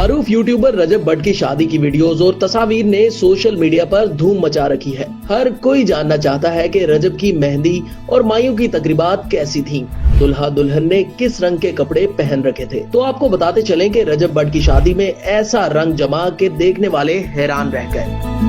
मारूफ YouTuber रजब भट्ट की शादी की वीडियोस और तस्वीर ने सोशल मीडिया पर धूम मचा रखी है। हर कोई जानना चाहता है कि रजब की मेहंदी और मायूं की तकरीबात कैसी थीं। दुल्हा दुल्हन ने किस रंग के कपड़े पहन रखे थे। तो आपको बताते चलें कि रजब भट्ट की शादी में ऐसा रंग जमा के देखने वाले हैरान रह गए।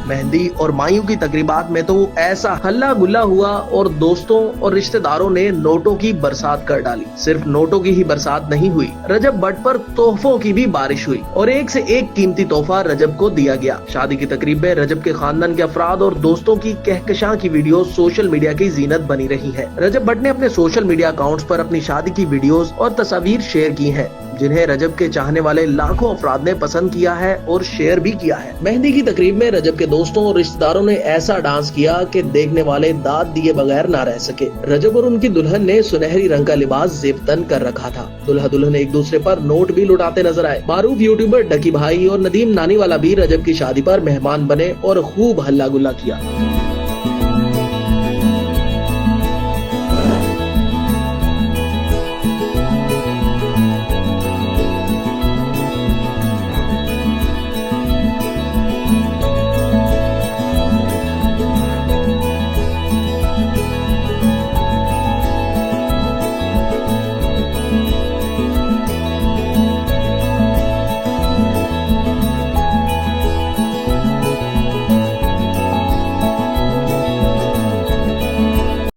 मेहंदी और मायूं की तकरीबात में तो ऐसा हल्ला गुल्ला हुआ और दोस्तों और रिश्तेदारों ने नोटों की बरसात कर डाली। सिर्फ नोटों की ही बरसात नहीं हुई, रजब भट्ट पर तोहफों की भी बारिश हुई और एक से एक कीमती तोहफा रजब को दिया गया। शादी की तकरीब में रजब के खानदान के अफराद और दोस्तों की कहकशां की वीडियो सोशल मीडिया की जीनत बनी रही है। रजब भट्ट ने अपने सोशल मीडिया अकाउंट्स पर अपनी शादी की वीडियोस और तस्वीर शेयर की हैं, जिन्हें रजब के चाहने वाले लाखों अफराद ने पसंद किया है और शेयर भी किया है। मेहंदी की तकरीब में रजब के दोस्तों और रिश्तेदारों ने ऐसा डांस किया कि देखने वाले दाद दिए बगैर ना रह सके। रजब और उनकी दुल्हन ने सुनहरी रंग का लिबास जेबतन कर रखा था। दुल्हा दुल्हन एक दूसरे पर नोट भी लुटाते नजर आए। मारूफ यूट्यूबर डकी भाई और नदीम नानीवाला भी रजब की शादी पर मेहमान बने और खूब हल्ला गुल्ला किया।